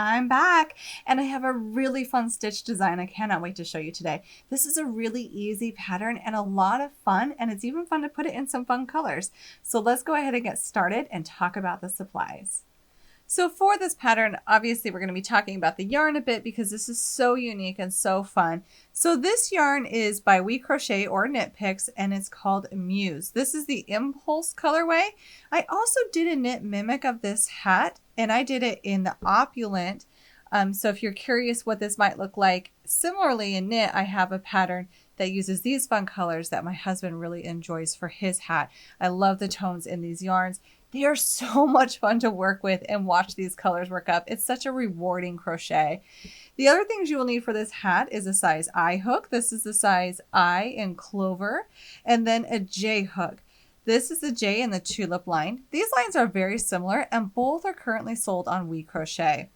I'm back and I have a really fun stitch design I cannot wait to show you today. This is a really easy pattern and a lot of fun, and it's even fun to put it in some fun colors. So let's go ahead and get started and talk about the supplies. So for this pattern, obviously we're going to be talking about the yarn a bit because this is so unique and so fun. So this yarn is by We Crochet or Knit Picks, and it's called Muse. This is the Impulse colorway. I also did a knit mimic of this hat, and I did it in the Opulent. So if you're curious what this might look like, similarly in knit, I have a pattern that uses these fun colors that my husband really enjoys for his hat. I love the tones in these yarns. They are so much fun to work with and watch these colors work up. It's such a rewarding crochet. The other things you will need for this hat is a size I hook. This is the size I in Clover, and then a J hook. This is the J in the tulip line. These lines are very similar and both are currently sold on We Crochet.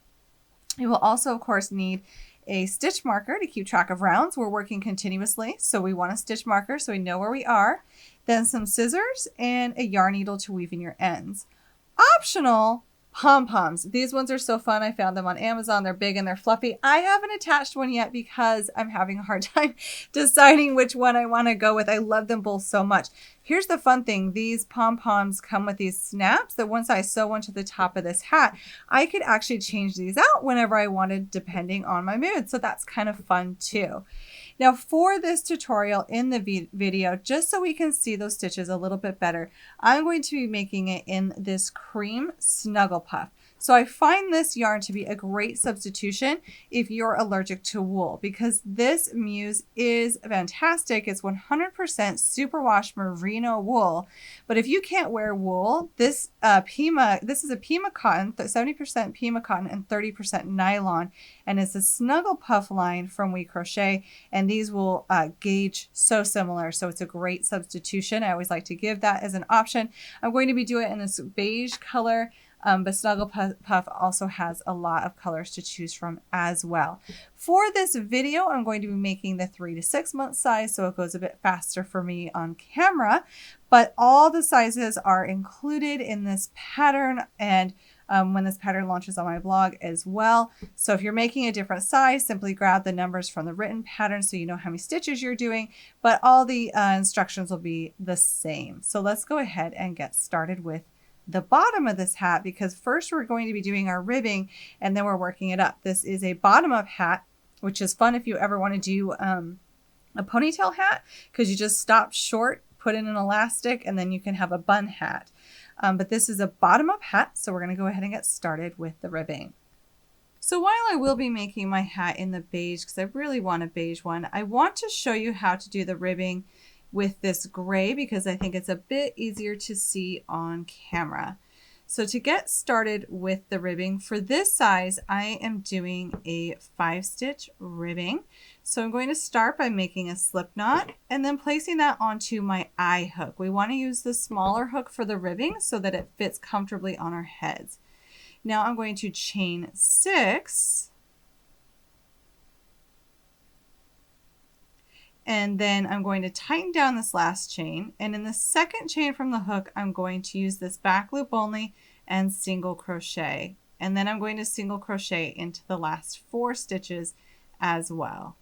You will also, of course, need a stitch marker to keep track of rounds. We're working continuously, so we want a stitch marker so we know where we are. Then some scissors and a yarn needle to weave in your ends. Optional, pom-poms. These ones are so fun. I found them on Amazon. They're big and they're fluffy. I haven't attached one yet because I'm having a hard time deciding which one I want to go with. I love them both so much. Here's the fun thing. These pom-poms come with these snaps that once I sew onto the top of this hat, I could actually change these out whenever I wanted depending on my mood. So that's kind of fun too. Now for this tutorial in the video, just so we can see those stitches a little bit better, I'm going to be making it in this cream snuggle puff. So I find this yarn to be a great substitution if you're allergic to wool, because this Muse is fantastic. It's 100% superwash merino wool. But if you can't wear wool, this is a Pima cotton, 70% Pima cotton and 30% nylon, and it's a snuggle puff line from We Crochet, and these will gauge so similar. So it's a great substitution. I always like to give that as an option. I'm going to be doing it in this beige color. But Snuggle Puff also has a lot of colors to choose from as well. For this video, I'm going to be making the 3 to 6 month size, so it goes a bit faster for me on camera. But all the sizes are included in this pattern, and when this pattern launches on my blog as well. So if you're making a different size, simply grab the numbers from the written pattern so you know how many stitches you're doing, but all the instructions will be the same. So let's go ahead and get started with the bottom of this hat, because first we're going to be doing our ribbing and then we're working it up. This is a bottom up hat, which is fun if you ever want to do a ponytail hat, because you just stop short, put in an elastic, and then you can have a bun hat. But this is a bottom up hat, so we're going to go ahead and get started with the ribbing. So while I will be making my hat in the beige, because I really want a beige one, I want to show you how to do the ribbing with this gray because I think it's a bit easier to see on camera. So to get started with the ribbing, for this size, I am doing a 5-stitch ribbing. So I'm going to start by making a slip knot and then placing that onto my I hook. We want to use the smaller hook for the ribbing so that it fits comfortably on our heads. Now I'm going to chain 6. And then I'm going to tighten down this last chain. And in the second chain from the hook, I'm going to use this back loop only and single crochet. And then I'm going to single crochet into the last 4 stitches as well.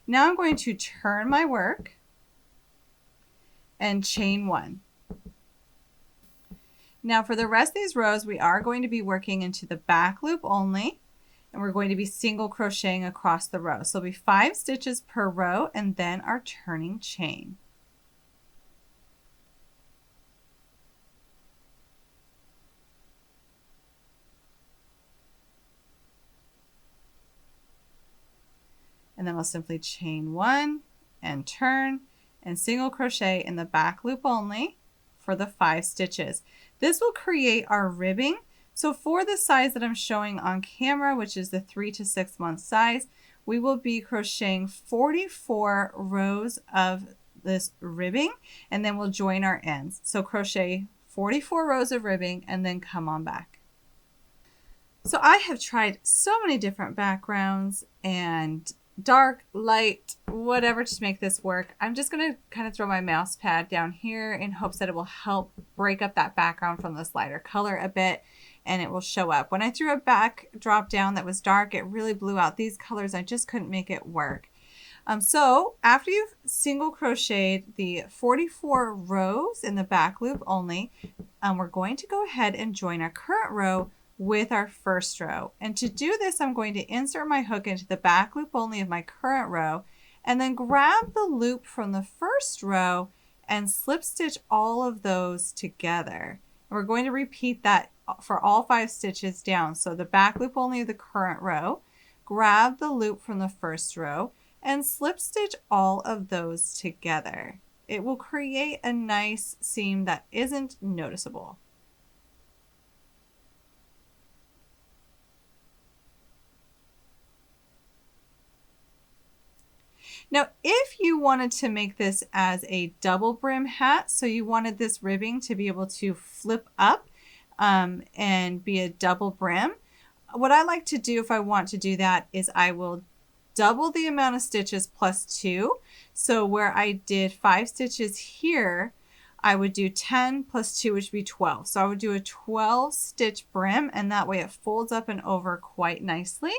Now I'm going to turn my work and chain 1. Now for the rest of these rows, we are going to be working into the back loop only, and we're going to be single crocheting across the row. So it'll be 5 stitches per row and then our turning chain. And then we'll simply chain 1 and turn and single crochet in the back loop only for the 5 stitches. This will create our ribbing. So for the size that I'm showing on camera, which is the 3 to 6 month size, we will be crocheting 44 rows of this ribbing, and then we'll join our ends. So crochet 44 rows of ribbing and then come on back. So I have tried so many different backgrounds and dark, light, whatever to make this work. I'm just going to kind of throw my mouse pad down here in hopes that it will help break up that background from this lighter color a bit, and it will show up. When I threw a backdrop down that was dark, it really blew out these colors. I just couldn't make it work. So after you've single crocheted the 44 rows in the back loop only, we're going to go ahead and join our current row with our first row. And to do this, I'm going to insert my hook into the back loop only of my current row, and then grab the loop from the first row and slip stitch all of those together. And we're going to repeat that for all 5 stitches down. So the back loop only of the current row, grab the loop from the first row, and slip stitch all of those together. It will create a nice seam that isn't noticeable. Now, if you wanted to make this as a double brim hat, so you wanted this ribbing to be able to flip up and be a double brim, what I like to do if I want to do that is I will double the amount of stitches plus 2. So where I did 5 stitches here, I would do 10 plus 2, which would be 12. So I would do a 12 stitch brim, and that way it folds up and over quite nicely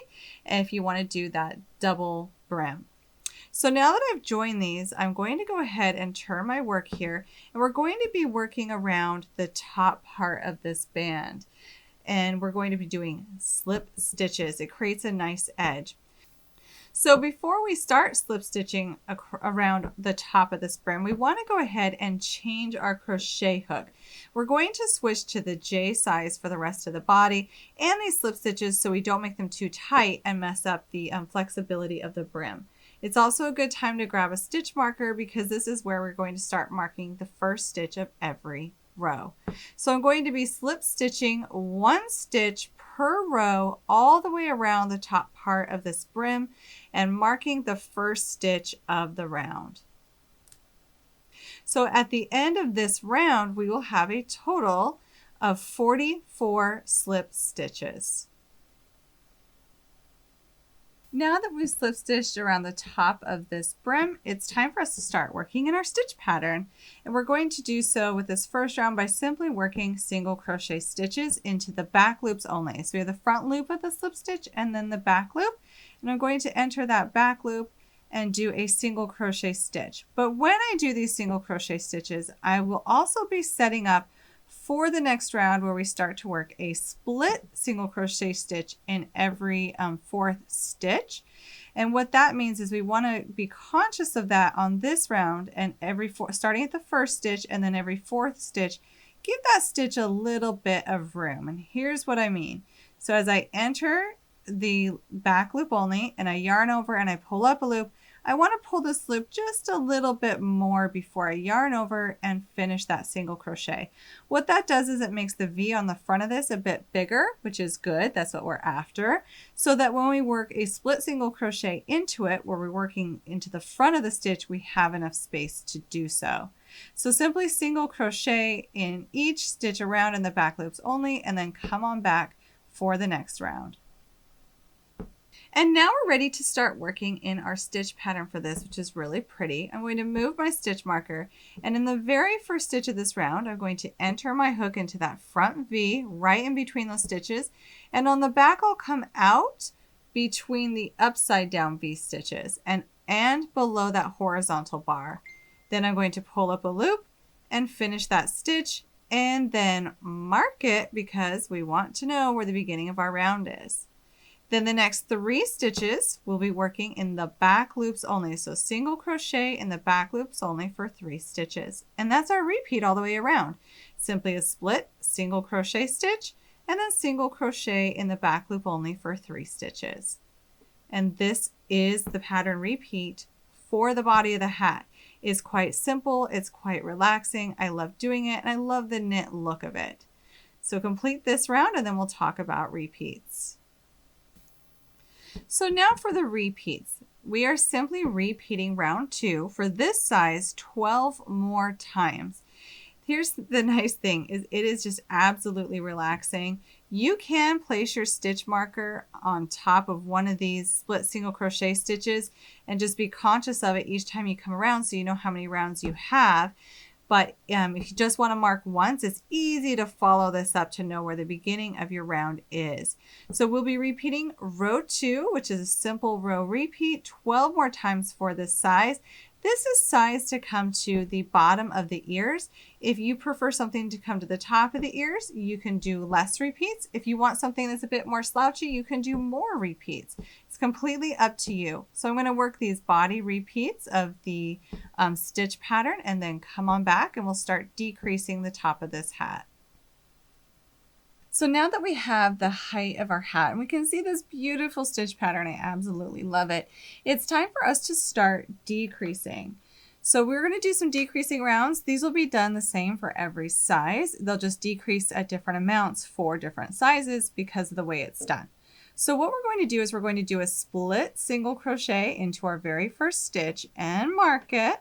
if you want to do that double brim. So now that I've joined these, I'm going to go ahead and turn my work here, and we're going to be working around the top part of this band, and we're going to be doing slip stitches. It creates a nice edge. So before we start slip stitching around the top of this brim, we want to go ahead and change our crochet hook. We're going to switch to the J size for the rest of the body and these slip stitches so we don't make them too tight and mess up the flexibility of the brim. It's also a good time to grab a stitch marker because this is where we're going to start marking the first stitch of every row. So I'm going to be slip stitching 1 stitch per row all the way around the top part of this brim and marking the first stitch of the round. So at the end of this round, we will have a total of 44 slip stitches. Now that we've slip stitched around the top of this brim, it's time for us to start working in our stitch pattern. And we're going to do so with this first round by simply working single crochet stitches into the back loops only. So we have the front loop of the slip stitch and then the back loop. And I'm going to enter that back loop and do a single crochet stitch. But when I do these single crochet stitches, I will also be setting up for the next round where we start to work a split single crochet stitch in every 4th stitch. And what that means is we want to be conscious of that on this round, and starting at the first stitch and then every 4th stitch, give that stitch a little bit of room. And here's what I mean. So as I enter the back loop only and I yarn over and I pull up a loop, I want to pull this loop just a little bit more before I yarn over and finish that single crochet. What that does is it makes the V on the front of this a bit bigger, which is good. That's what we're after. So that when we work a split single crochet into it, where we're working into the front of the stitch, we have enough space to do so. So simply single crochet in each stitch around in the back loops only, and then come on back for the next round. And now we're ready to start working in our stitch pattern for this, which is really pretty. I'm going to move my stitch marker, and in the very first stitch of this round, I'm going to enter my hook into that front V right in between those stitches, and on the back I'll come out between the upside down V stitches and below that horizontal bar. Then I'm going to pull up a loop and finish that stitch and then mark it because we want to know where the beginning of our round is. Then the next 3 stitches we'll be working in the back loops only. So single crochet in the back loops only for 3 stitches. And that's our repeat all the way around. Simply a split single crochet stitch and then single crochet in the back loop only for 3 stitches. And this is the pattern repeat for the body of the hat. It's quite simple. It's quite relaxing. I love doing it and I love the knit look of it. So complete this round and then we'll talk about repeats. So now for the repeats, we are simply repeating round 2 for this size 12 more times. Here's the nice thing is it is just absolutely relaxing. You can place your stitch marker on top of one of these split single crochet stitches and just be conscious of it each time you come around so you know how many rounds you have. But if you just want to mark once, it's easy to follow this up to know where the beginning of your round is. So we'll be repeating row 2, which is a simple row repeat, 12 more times for this size. This is sized to come to the bottom of the ears. If you prefer something to come to the top of the ears, you can do less repeats. If you want something that's a bit more slouchy, you can do more repeats. It's completely up to you. So I'm going to work these body repeats of the stitch pattern and then come on back and we'll start decreasing the top of this hat. So now that we have the height of our hat and we can see this beautiful stitch pattern, I absolutely love it. It's time for us to start decreasing. So we're going to do some decreasing rounds. These will be done the same for every size. They'll just decrease at different amounts for different sizes because of the way it's done. So what we're going to do is we're going to do a split single crochet into our very first stitch and mark it.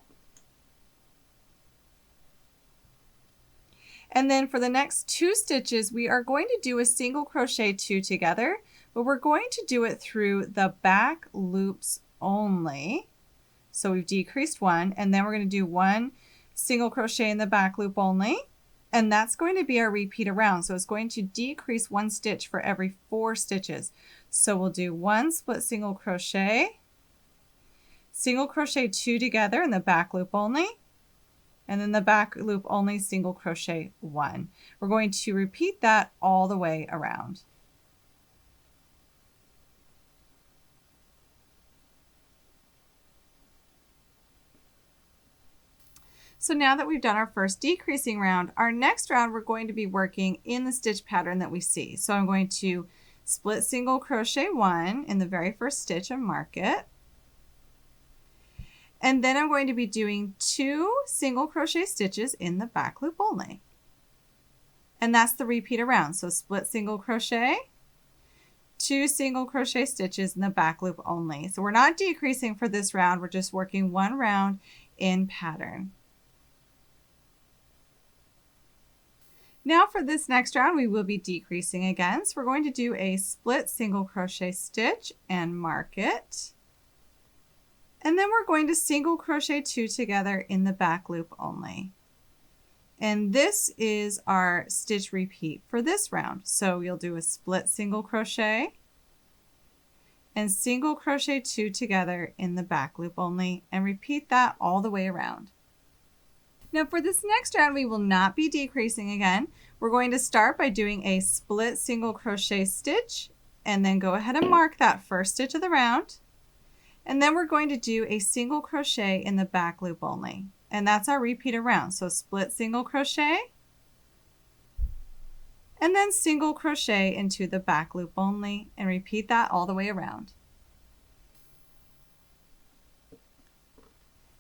And then for the next 2 stitches, we are going to do a single crochet 2 together, but we're going to do it through the back loops only. So we've decreased 1, and then we're going to do 1 single crochet in the back loop only, and that's going to be our repeat around. So it's going to decrease 1 stitch for every 4 stitches. So we'll do 1 split single crochet 2 together in the back loop only, and then the back loop only single crochet 1. We're going to repeat that all the way around. So now that we've done our first decreasing round, our next round we're going to be working in the stitch pattern that we see. So I'm going to split single crochet 1 in the very first stitch and mark it. And then I'm going to be doing 2 single crochet stitches in the back loop only. And that's the repeat around. So split single crochet, 2 single crochet stitches in the back loop only. So we're not decreasing for this round. We're just working 1 round in pattern. Now for this next round, we will be decreasing again. So we're going to do a split single crochet stitch and mark it. And then we're going to single crochet 2 together in the back loop only. And this is our stitch repeat for this round. So you'll do a split single crochet and single crochet 2 together in the back loop only, and repeat that all the way around. Now for this next round, we will not be decreasing again. We're going to start by doing a split single crochet stitch and then go ahead and mark that first stitch of the round. And then we're going to do a single crochet in the back loop only. And that's our repeat around. So split single crochet and then single crochet into the back loop only, and repeat that all the way around.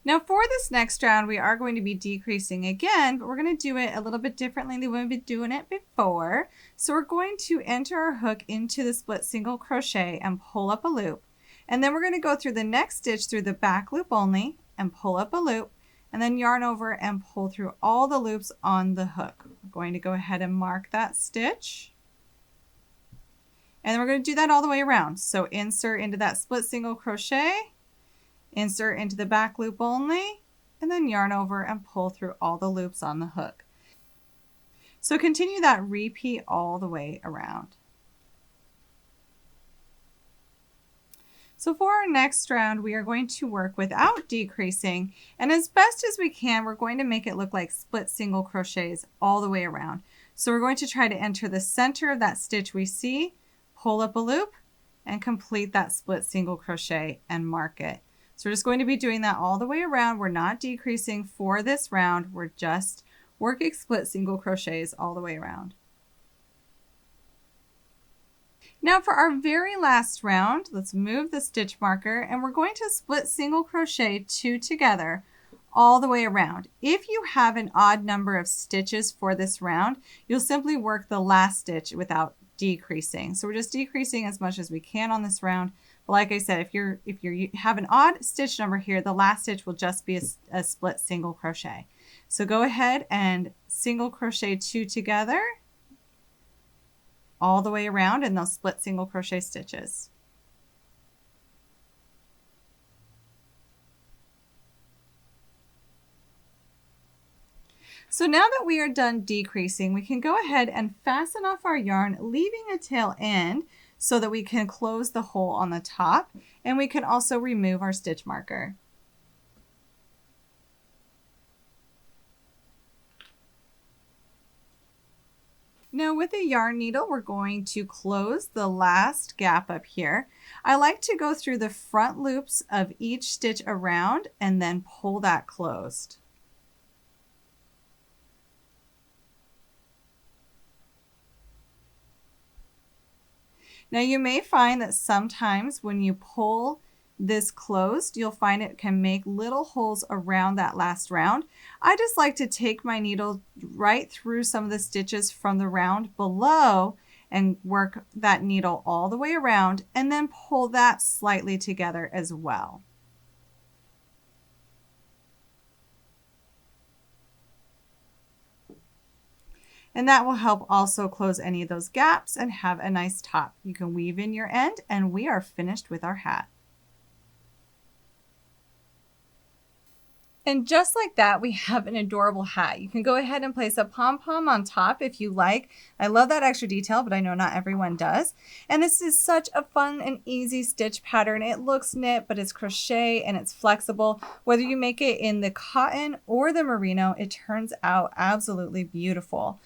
Now for this next round, we are going to be decreasing again, but we're going to do it a little bit differently than we've been doing it before. So we're going to enter our hook into the split single crochet and pull up a loop. And then we're going to go through the next stitch through the back loop only and pull up a loop, and then yarn over and pull through all the loops on the hook. We're going to go ahead and mark that stitch. And then we're going to do that all the way around. So insert into that split single crochet, insert into the back loop only, and then yarn over and pull through all the loops on the hook. So continue that repeat all the way around. So for our next round, we are going to work without decreasing, and as best as we can, we're going to make it look like split single crochets all the way around. So we're going to try to enter the center of that stitch we see, pull up a loop, and complete that split single crochet and mark it. So we're just going to be doing that all the way around. We're not decreasing for this round. We're just working split single crochets all the way around. Now for our very last round, let's move the stitch marker and we're going to split single crochet 2 together all the way around. If you have an odd number of stitches for this round, you'll simply work the last stitch without decreasing. So we're just decreasing as much as we can on this round. But like I said, if you have an odd stitch number here, the last stitch will just be a split single crochet. So go ahead and single crochet 2 together all the way around, and they'll split single crochet stitches. So now that we are done decreasing, we can go ahead and fasten off our yarn, leaving a tail end so that we can close the hole on the top, and we can also remove our stitch marker. Now with a yarn needle, we're going to close the last gap up here. I like to go through the front loops of each stitch around and then pull that closed. Now you may find that sometimes when you pull this closed, you'll find it can make little holes around that last round. I just like to take my needle right through some of the stitches from the round below and work that needle all the way around and then pull that slightly together as well. And that will help also close any of those gaps and have a nice top. You can weave in your end, and we are finished with our hat. And just like that, we have an adorable hat. You can go ahead and place a pom-pom on top if you like. I love that extra detail, but I know not everyone does. And this is such a fun and easy stitch pattern. It looks knit, but it's crochet and it's flexible. Whether you make it in the cotton or the merino, it turns out absolutely beautiful.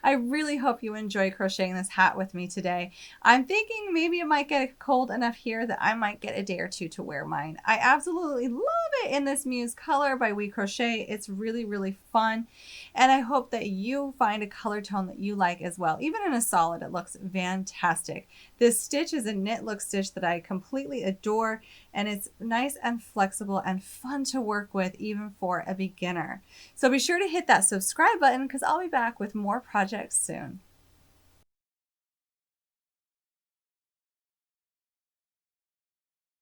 I really hope you enjoy crocheting this hat with me today. I'm thinking maybe it might get cold enough here that I might get a day or two to wear mine. I absolutely love it in this Muse color by We Crochet. It's really, really fun. And I hope that you find a color tone that you like as well. Even in a solid, it looks fantastic. This stitch is a knit look stitch that I completely adore, and it's nice and flexible and fun to work with even for a beginner. So be sure to hit that subscribe button because I'll be back with more projects soon.